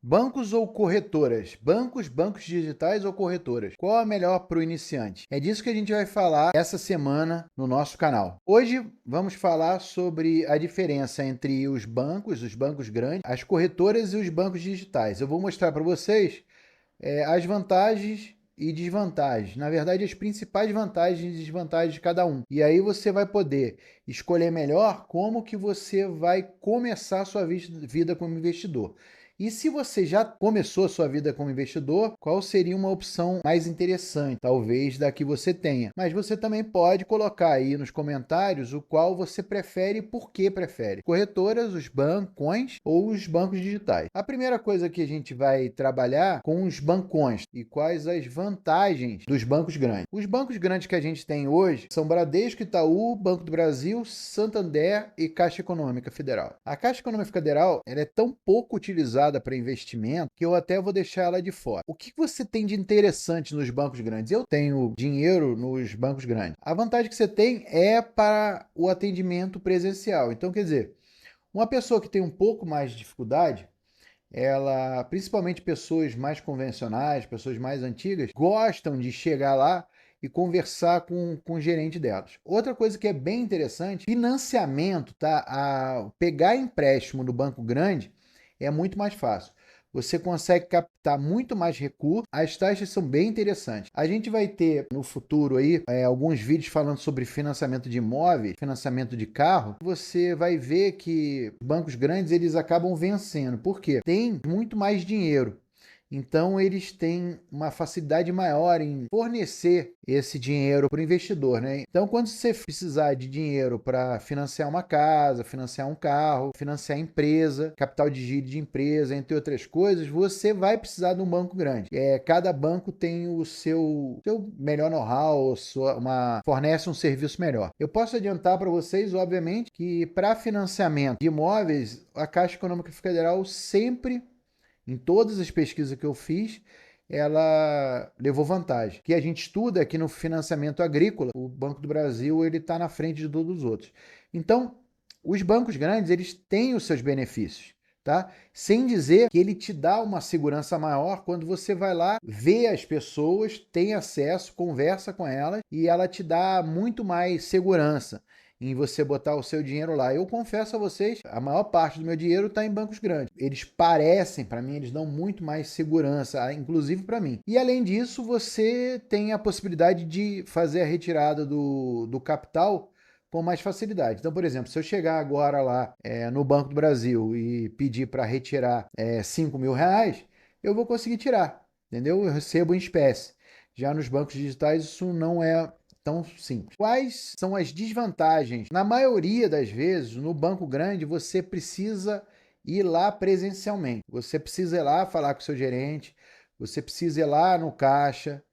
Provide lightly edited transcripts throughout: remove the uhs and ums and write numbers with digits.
Bancos ou corretoras? Bancos digitais ou corretoras? Qual a melhor para o iniciante? É disso que a gente vai falar essa semana no nosso canal. Hoje vamos falar sobre a diferença entre os bancos grandes, as corretoras e os bancos digitais. Eu vou mostrar para vocês as vantagens e desvantagens. Na verdade, as principais vantagens e desvantagens de cada um. E aí você vai poder escolher melhor como que você vai começar a sua vida como investidor. E se você já começou a sua vida como investidor, qual seria uma opção mais interessante, talvez, da que você tenha? Mas você também pode colocar aí nos comentários o qual você prefere e por que prefere. Corretoras, os bancões ou os bancos digitais. A primeira coisa que a gente vai trabalhar com os bancões e quais as vantagens dos bancos grandes. Os bancos grandes que a gente tem hoje são Bradesco, Itaú, Banco do Brasil, Santander e Caixa Econômica Federal. A Caixa Econômica Federal ela é tão pouco utilizada para investimento que eu até vou deixar ela de fora. O que você tem de interessante nos bancos grandes? Eu tenho dinheiro nos bancos grandes. A vantagem que você tem é para o atendimento presencial. Então, quer dizer, uma pessoa que tem um pouco mais de dificuldade, ela, principalmente pessoas mais convencionais, pessoas mais antigas, gostam de chegar lá e conversar com o gerente delas. Outra coisa que é bem interessante, financiamento, tá? Pegar empréstimo no banco grande é muito mais fácil. Você consegue captar muito mais recursos, as taxas são bem interessantes. A gente vai ter no futuro aí alguns vídeos falando sobre financiamento de imóveis, financiamento de carro. Você vai ver que bancos grandes eles acabam vencendo. Por quê? Tem muito mais dinheiro. Então, eles têm uma facilidade maior em fornecer esse dinheiro para o investidor, né? Então, quando você precisar de dinheiro para financiar uma casa, financiar um carro, financiar empresa, capital de giro de empresa, entre outras coisas, você vai precisar de um banco grande. Cada banco tem o seu melhor know-how, fornece um serviço melhor. Eu posso adiantar para vocês, obviamente, que para financiamento de imóveis, a Caixa Econômica Federal sempre, em todas as pesquisas que eu fiz, ela levou vantagem. O que a gente estuda é que no financiamento agrícola, o Banco do Brasil ele está na frente de todos os outros. Então, os bancos grandes eles têm os seus benefícios, tá? Sem dizer que ele te dá uma segurança maior quando você vai lá, vê as pessoas, tem acesso, conversa com elas e ela te dá muito mais segurança em você botar o seu dinheiro lá. Eu confesso a vocês, a maior parte do meu dinheiro está em bancos grandes. Eles parecem, para mim, eles dão muito mais segurança, inclusive para mim. E além disso, você tem a possibilidade de fazer a retirada do capital com mais facilidade. Então, por exemplo, se eu chegar agora lá no Banco do Brasil e pedir para retirar R$ 5.000, eu vou conseguir tirar, entendeu? Eu recebo em espécie. Já nos bancos digitais isso não é tão simples. Quais são as desvantagens? Na maioria das vezes, no banco grande, você precisa ir lá presencialmente. Você precisa ir lá falar com o seu gerente, você precisa ir lá no caixa,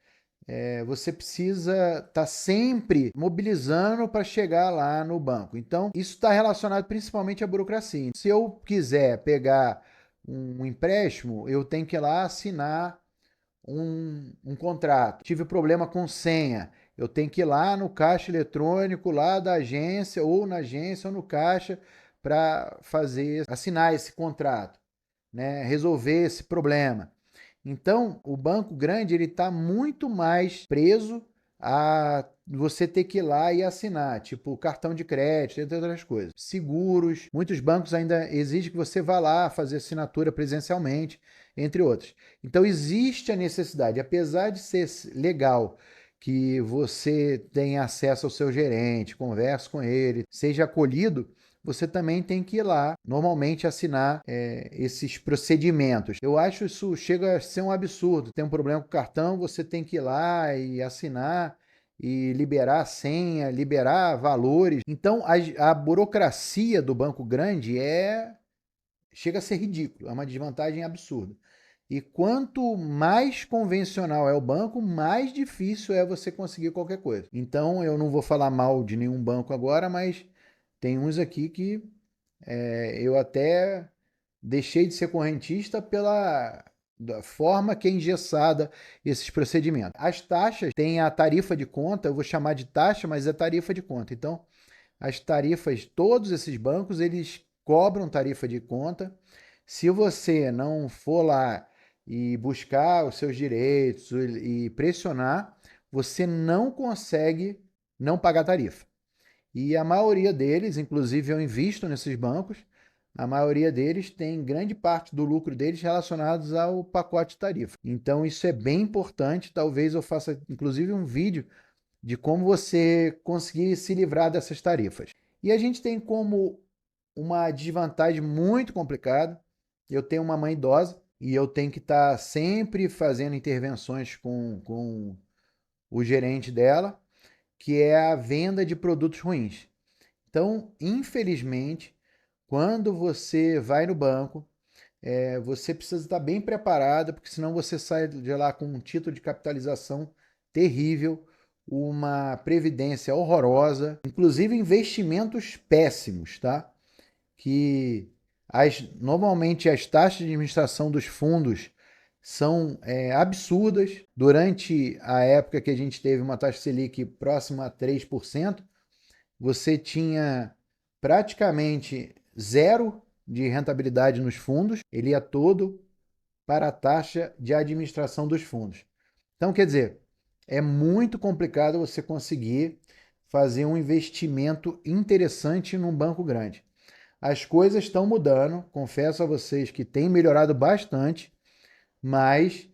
você precisa estar sempre mobilizando para chegar lá no banco. Então, isso está relacionado principalmente à burocracia. Se eu quiser pegar um empréstimo, eu tenho que ir lá assinar um contrato. Tive problema com senha. Eu tenho que ir lá no caixa eletrônico, lá da agência, ou na agência, ou no caixa, para assinar esse contrato, né? Resolver esse problema. Então, o banco grande ele está muito mais preso a você ter que ir lá e assinar, tipo cartão de crédito, entre outras coisas. Seguros, muitos bancos ainda exigem que você vá lá fazer assinatura presencialmente, entre outros. Então, existe a necessidade, apesar de ser legal que você tenha acesso ao seu gerente, converse com ele, seja acolhido, você também tem que ir lá, normalmente, assinar esses procedimentos. Eu acho isso chega a ser um absurdo. Tem um problema com o cartão, você tem que ir lá e assinar e liberar a senha, liberar valores. Então, a burocracia do banco grande chega a ser ridículo, é uma desvantagem absurda. E quanto mais convencional é o banco, mais difícil é você conseguir qualquer coisa. Então, eu não vou falar mal de nenhum banco agora, mas tem uns aqui que eu até deixei de ser correntista pela da forma que é engessada esses procedimentos. As taxas têm a tarifa de conta, eu vou chamar de taxa, mas é tarifa de conta. Então, as tarifas, todos esses bancos, eles cobram tarifa de conta. Se você não for lá e buscar os seus direitos e pressionar, você não consegue não pagar tarifa. E a maioria deles, inclusive eu invisto nesses bancos, a maioria deles tem grande parte do lucro deles relacionados ao pacote de tarifa. Então isso é bem importante. Talvez eu faça inclusive um vídeo de como você conseguir se livrar dessas tarifas. E a gente tem como uma desvantagem muito complicada. Eu tenho uma mãe idosa e eu tenho que estar sempre fazendo intervenções com o gerente dela, que é a venda de produtos ruins. Então, infelizmente, quando você vai no banco, você precisa estar bem preparado, porque senão você sai de lá com um título de capitalização terrível, uma previdência horrorosa, inclusive investimentos péssimos, tá? Que normalmente as taxas de administração dos fundos são absurdas. Durante a época que a gente teve uma taxa Selic próxima a 3%, você tinha praticamente zero de rentabilidade nos fundos, ele ia todo para a taxa de administração dos fundos. Então, quer dizer, é muito complicado você conseguir fazer um investimento interessante num banco grande. As coisas estão mudando, confesso a vocês que tem melhorado bastante, mas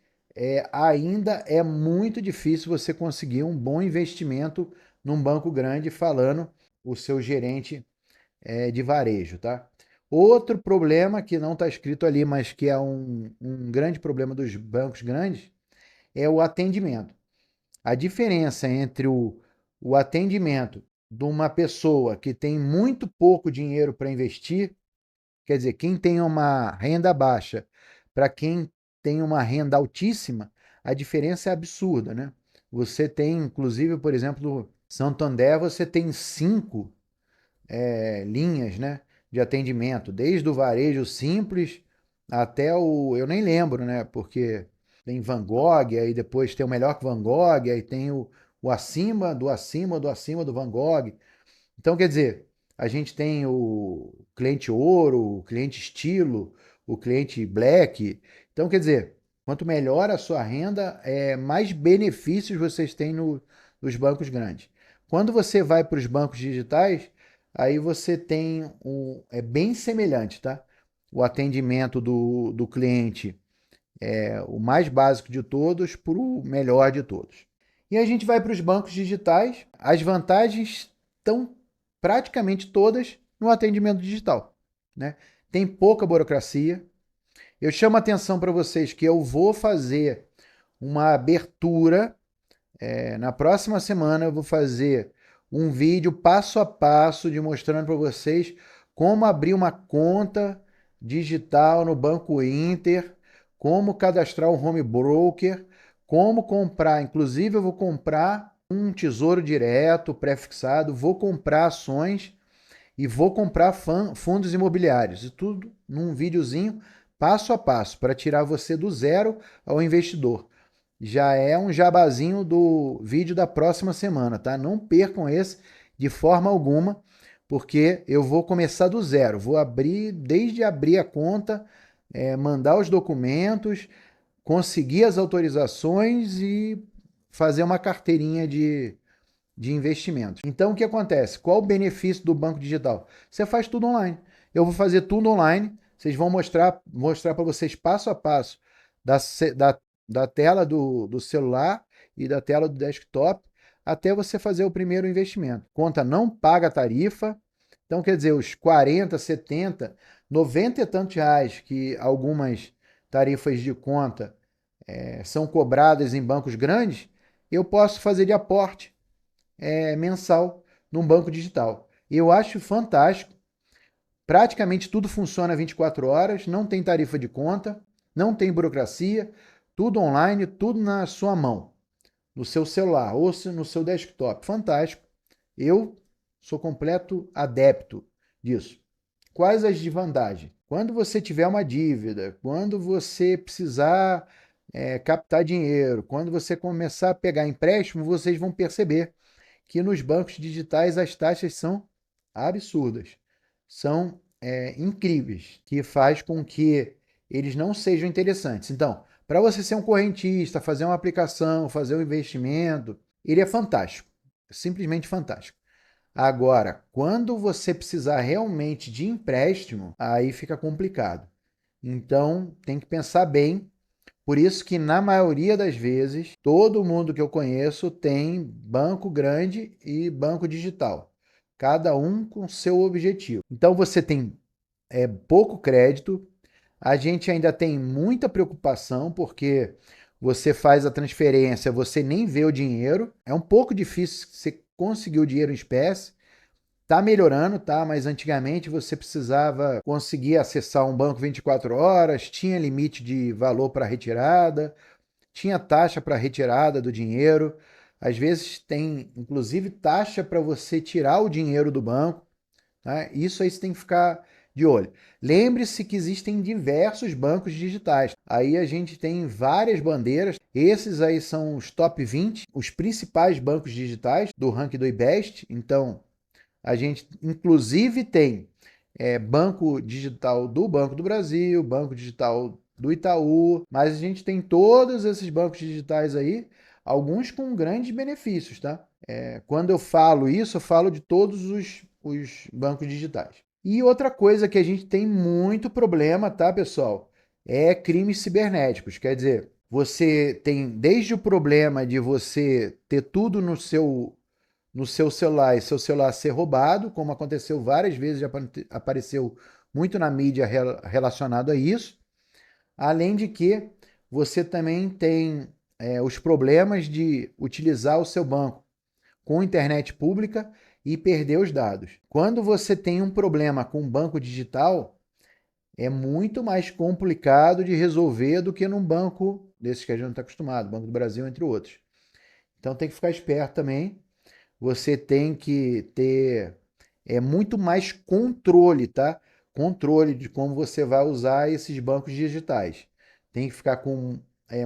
ainda é muito difícil você conseguir um bom investimento num banco grande, falando o seu gerente de varejo, tá? Outro problema que não está escrito ali, mas que é um grande problema dos bancos grandes, é o atendimento. A diferença entre o atendimento de uma pessoa que tem muito pouco dinheiro para investir, quer dizer, quem tem uma renda baixa para quem tem uma renda altíssima, a diferença é absurda, né? Você tem, inclusive, por exemplo, Santander, você tem 5 linhas, né, de atendimento, desde o varejo simples até eu nem lembro, né, porque tem Van Gogh, aí depois tem o melhor que Van Gogh, aí tem o acima do acima do acima do Van Gogh. Então, quer dizer, a gente tem o cliente ouro, o cliente estilo, o cliente black. Então, quer dizer, quanto melhor a sua renda, mais benefícios vocês têm nos bancos grandes. Quando você vai para os bancos digitais, aí você tem é bem semelhante, tá? O atendimento do cliente é o mais básico de todos para o melhor de todos. E a gente vai para os bancos digitais, as vantagens estão praticamente todas no atendimento digital, né? Tem pouca burocracia. Eu chamo a atenção para vocês que eu vou fazer uma abertura, na próxima semana eu vou fazer um vídeo passo a passo de mostrando para vocês como abrir uma conta digital no Banco Inter, como cadastrar um home broker, como comprar. Inclusive, eu vou comprar um tesouro direto pré-fixado, vou comprar ações e vou comprar fundos imobiliários. E tudo num videozinho passo a passo para tirar você do zero ao investidor. Já é um jabazinho do vídeo da próxima semana, tá? Não percam esse de forma alguma, porque eu vou começar do zero. Vou abrir, desde abrir a conta, mandar os documentos, conseguir as autorizações e fazer uma carteirinha de investimentos. Então, o que acontece? Qual o benefício do banco digital? Você faz tudo online. Eu vou fazer tudo online. Vocês vão mostrar para vocês passo a passo da, da, da tela do celular e da tela do desktop até você fazer o primeiro investimento. Conta não paga tarifa. Então, quer dizer, os 40, 70, 90 e tantos reais que algumas tarifas de conta são cobradas em bancos grandes, eu posso fazer de aporte mensal num banco digital. Eu acho fantástico. Praticamente tudo funciona 24 horas, não tem tarifa de conta, não tem burocracia, tudo online, tudo na sua mão, no seu celular ou no seu desktop. Fantástico. Eu sou completo adepto disso. Quais as desvantagens? Quando você tiver uma dívida, quando você precisar captar dinheiro, quando você começar a pegar empréstimo, vocês vão perceber que nos bancos digitais as taxas são absurdas, são incríveis, que faz com que eles não sejam interessantes. Então, para você ser um correntista, fazer uma aplicação, fazer um investimento, ele é fantástico, simplesmente fantástico. Agora, quando você precisar realmente de empréstimo, aí fica complicado. Então, tem que pensar bem. Por isso que, na maioria das vezes, todo mundo que eu conheço tem banco grande e banco digital. Cada um com seu objetivo. Então, você tem pouco crédito. A gente ainda tem muita preocupação porque você faz a transferência, você nem vê o dinheiro. É um pouco difícil você conseguir o dinheiro em espécie. Tá melhorando, tá? Mas antigamente você precisava conseguir acessar um banco 24 horas, tinha limite de valor para retirada, tinha taxa para retirada do dinheiro. Às vezes tem, inclusive, taxa para você tirar o dinheiro do banco. Tá? Isso aí você tem que ficar de olho. Lembre-se que existem diversos bancos digitais. Aí a gente tem várias bandeiras. Esses aí são os top 20, os principais bancos digitais do ranking do IBEST. Então, a gente, inclusive, tem banco digital do Banco do Brasil, banco digital do Itaú, mas a gente tem todos esses bancos digitais aí, alguns com grandes benefícios, tá? Quando eu falo isso, eu falo de todos os bancos digitais. E outra coisa que a gente tem muito problema, tá, pessoal? É crimes cibernéticos. Quer dizer, você tem desde o problema de você ter tudo no seu celular e seu celular ser roubado, como aconteceu várias vezes, já apareceu muito na mídia relacionado a isso. Além de que você também tem os problemas de utilizar o seu banco com internet pública e perder os dados. Quando você tem um problema com um banco digital, é muito mais complicado de resolver do que num banco desses que a gente não está acostumado, Banco do Brasil, entre outros. Então tem que ficar esperto também. Você tem que ter muito mais controle, tá? Controle de como você vai usar esses bancos digitais. Tem que ficar com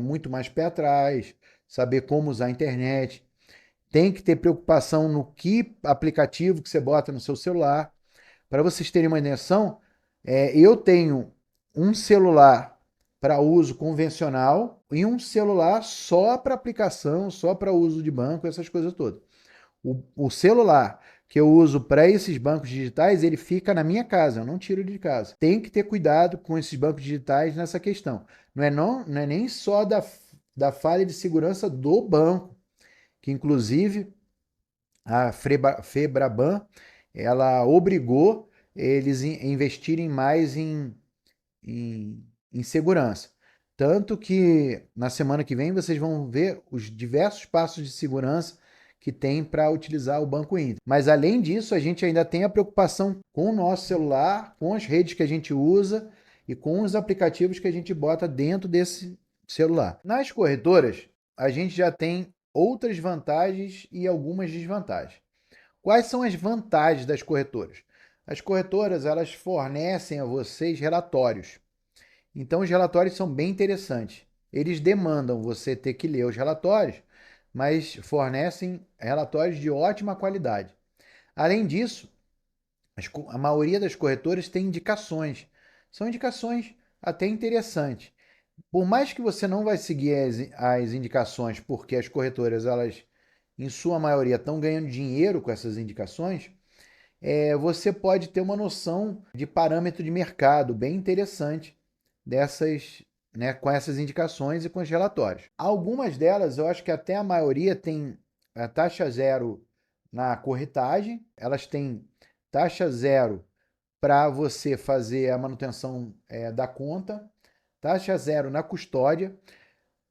muito mais pé atrás, saber como usar a internet. Tem que ter preocupação no que aplicativo que você bota no seu celular. Para vocês terem uma noção, eu tenho um celular para uso convencional e um celular só para aplicação, só para uso de banco, essas coisas todas. O celular que eu uso para esses bancos digitais, ele fica na minha casa, eu não tiro de casa. Tem que ter cuidado com esses bancos digitais nessa questão. Não é nem só da falha de segurança do banco, que inclusive a Febraban, ela obrigou eles a investirem mais em segurança. Tanto que na semana que vem vocês vão ver os diversos passos de segurança que tem para utilizar o Banco Inter. Mas além disso, a gente ainda tem a preocupação com o nosso celular, com as redes que a gente usa e com os aplicativos que a gente bota dentro desse celular. Nas corretoras, a gente já tem outras vantagens e algumas desvantagens. Quais são as vantagens das corretoras? As corretoras, elas fornecem a vocês relatórios. Então, os relatórios são bem interessantes. Eles demandam você ter que ler os relatórios, mas fornecem relatórios de ótima qualidade. Além disso, a maioria das corretoras tem indicações. São indicações até interessantes. Por mais que você não vai seguir as indicações, porque as corretoras, elas, em sua maioria, estão ganhando dinheiro com essas indicações, você pode ter uma noção de parâmetro de mercado bem interessante dessas, né, com essas indicações e com os relatórios. Algumas delas, eu acho que até a maioria tem a taxa zero na corretagem, elas têm taxa zero para você fazer a manutenção da conta, taxa zero na custódia.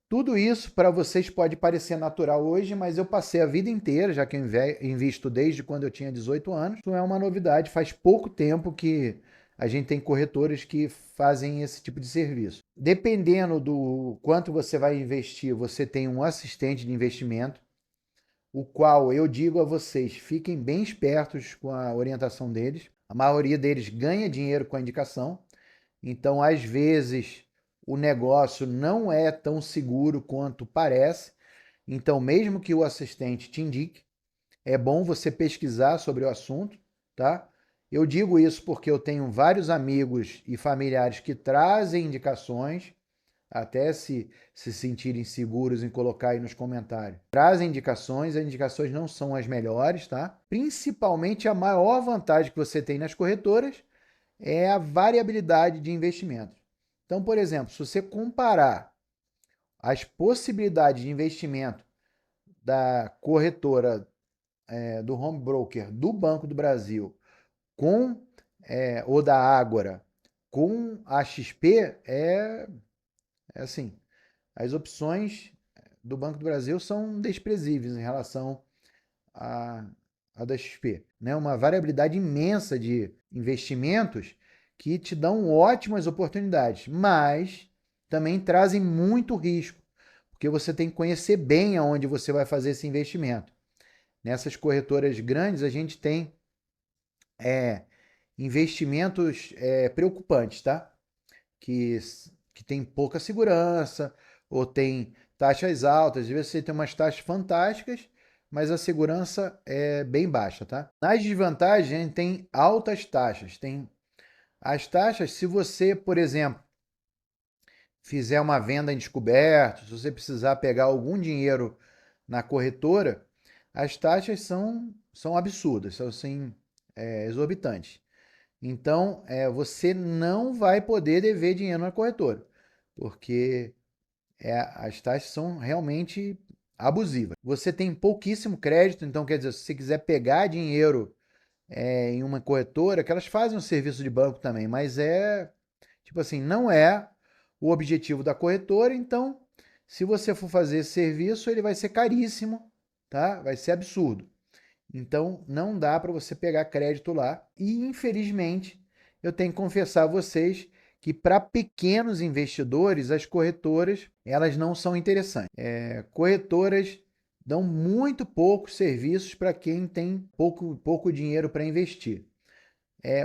Tudo isso para vocês pode parecer natural hoje, mas eu passei a vida inteira, já que eu invisto desde quando eu tinha 18 anos. Não é uma novidade, faz pouco tempo que a gente tem corretores que fazem esse tipo de serviço. Dependendo do quanto você vai investir, você tem um assistente de investimento, o qual eu digo a vocês, fiquem bem espertos com a orientação deles. A maioria deles ganha dinheiro com a indicação, então às vezes o negócio não é tão seguro quanto parece. Então, mesmo que o assistente te indique, é bom você pesquisar sobre o assunto, tá? Eu digo isso porque eu tenho vários amigos e familiares que trazem indicações, até se sentirem seguros em colocar aí nos comentários. Trazem indicações, as indicações não são as melhores, tá? Principalmente a maior vantagem que você tem nas corretoras é a variabilidade de investimentos. Então, por exemplo, se você comparar as possibilidades de investimento da corretora, do home broker do Banco do Brasil com ou da Ágora com a XP, é assim, as opções do Banco do Brasil são desprezíveis em relação à, à da XP, né? Uma variabilidade imensa de investimentos que te dão ótimas oportunidades, mas também trazem muito risco, porque você tem que conhecer bem aonde você vai fazer esse investimento. Nessas corretoras grandes, a gente tem investimentos preocupantes, tá? Que, que tem pouca segurança ou tem taxas altas. Às vezes você tem umas taxas fantásticas, mas a segurança é bem baixa, tá? Nas desvantagens, a gente tem altas taxas. Tem as taxas, se você, por exemplo, fizer uma venda em descoberto, se você precisar pegar algum dinheiro na corretora, as taxas são absurdas, são assim, exorbitantes. Então, você não vai poder dever dinheiro na corretora, porque as taxas são realmente abusivas. Você tem pouquíssimo crédito, então quer dizer, se você quiser pegar dinheiro em uma corretora, que elas fazem um serviço de banco também, mas tipo assim, não é o objetivo da corretora, então, se você for fazer esse serviço, ele vai ser caríssimo, tá? Vai ser absurdo. Então, não dá para você pegar crédito lá. E, infelizmente, eu tenho que confessar a vocês que para pequenos investidores, as corretoras, elas não são interessantes. Corretoras dão muito poucos serviços para quem tem pouco dinheiro para investir.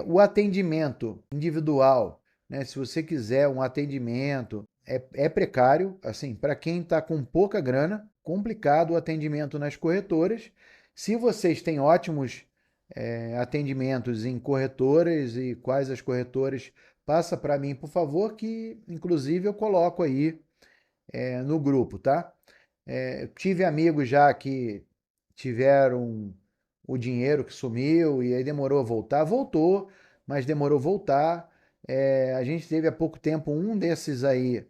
O atendimento individual, né? Se você quiser um atendimento, é precário, assim, para quem está com pouca grana, complicado o atendimento nas corretoras. Se vocês têm ótimos atendimentos em corretoras e quais as corretoras, passa para mim, por favor, que inclusive eu coloco aí no grupo, tá? Tive amigos já que tiveram o dinheiro que sumiu e aí demorou a voltar. Voltou, mas demorou a voltar. A gente teve há pouco tempo um desses aí,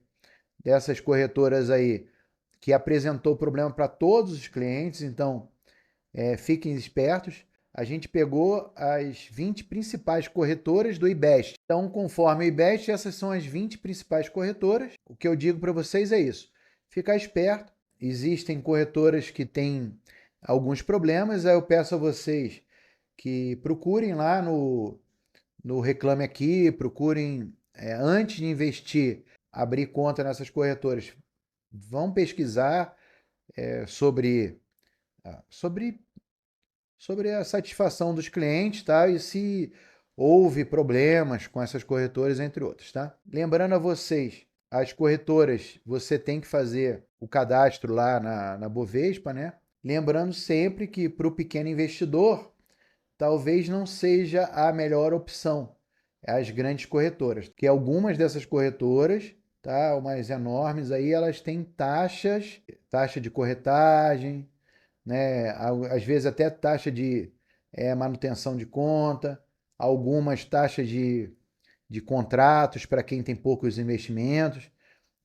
dessas corretoras aí, que apresentou problema para todos os clientes, então fiquem espertos. A gente pegou as 20 principais corretoras do IBEST. Então, conforme o IBEST, essas são as 20 principais corretoras. O que eu digo para vocês é isso. Ficar esperto. Existem corretoras que têm alguns problemas. Aí eu peço a vocês que procurem lá no Reclame Aqui, procurem, antes de investir, abrir conta nessas corretoras. Vão pesquisar sobre a satisfação dos clientes, tá? E se houve problemas com essas corretoras, entre outros, tá? Lembrando a vocês, as corretoras, você tem que fazer o cadastro lá na Bovespa, né? Lembrando sempre que para o pequeno investidor, talvez não seja a melhor opção as grandes corretoras, que algumas dessas corretoras, tá? Umas enormes aí, elas têm taxa de corretagem, né? Às vezes até taxa de manutenção de conta, algumas taxas de contratos para quem tem poucos investimentos.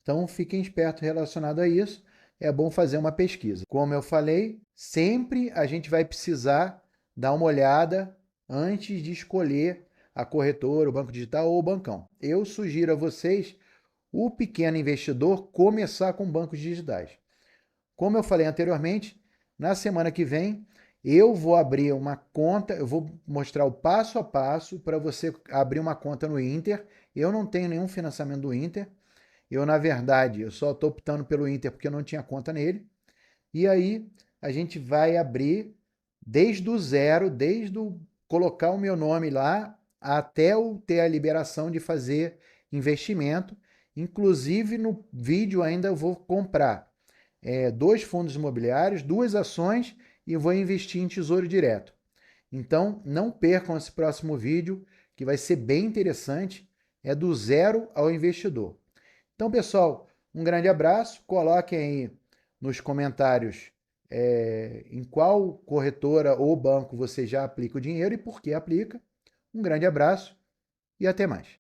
Então, fiquem espertos relacionado a isso. É bom fazer uma pesquisa. Como eu falei, sempre a gente vai precisar dar uma olhada antes de escolher a corretora, o banco digital ou o bancão. Eu sugiro a vocês, o pequeno investidor, começar com bancos digitais. Como eu falei anteriormente, na semana que vem eu vou abrir uma conta, eu vou mostrar o passo a passo para você abrir uma conta no Inter. Eu não tenho nenhum financiamento do Inter. Na verdade, eu só estou optando pelo Inter porque eu não tinha conta nele. E aí a gente vai abrir desde o zero, colocar o meu nome lá, até eu ter a liberação de fazer investimento. Inclusive no vídeo ainda eu vou comprar 2 fundos imobiliários, 2 ações e vou investir em tesouro direto. Então, não percam esse próximo vídeo, que vai ser bem interessante. É do zero ao investidor. Então, pessoal, um grande abraço. Coloquem aí nos comentários em qual corretora ou banco você já aplica o dinheiro e por que aplica. Um grande abraço e até mais.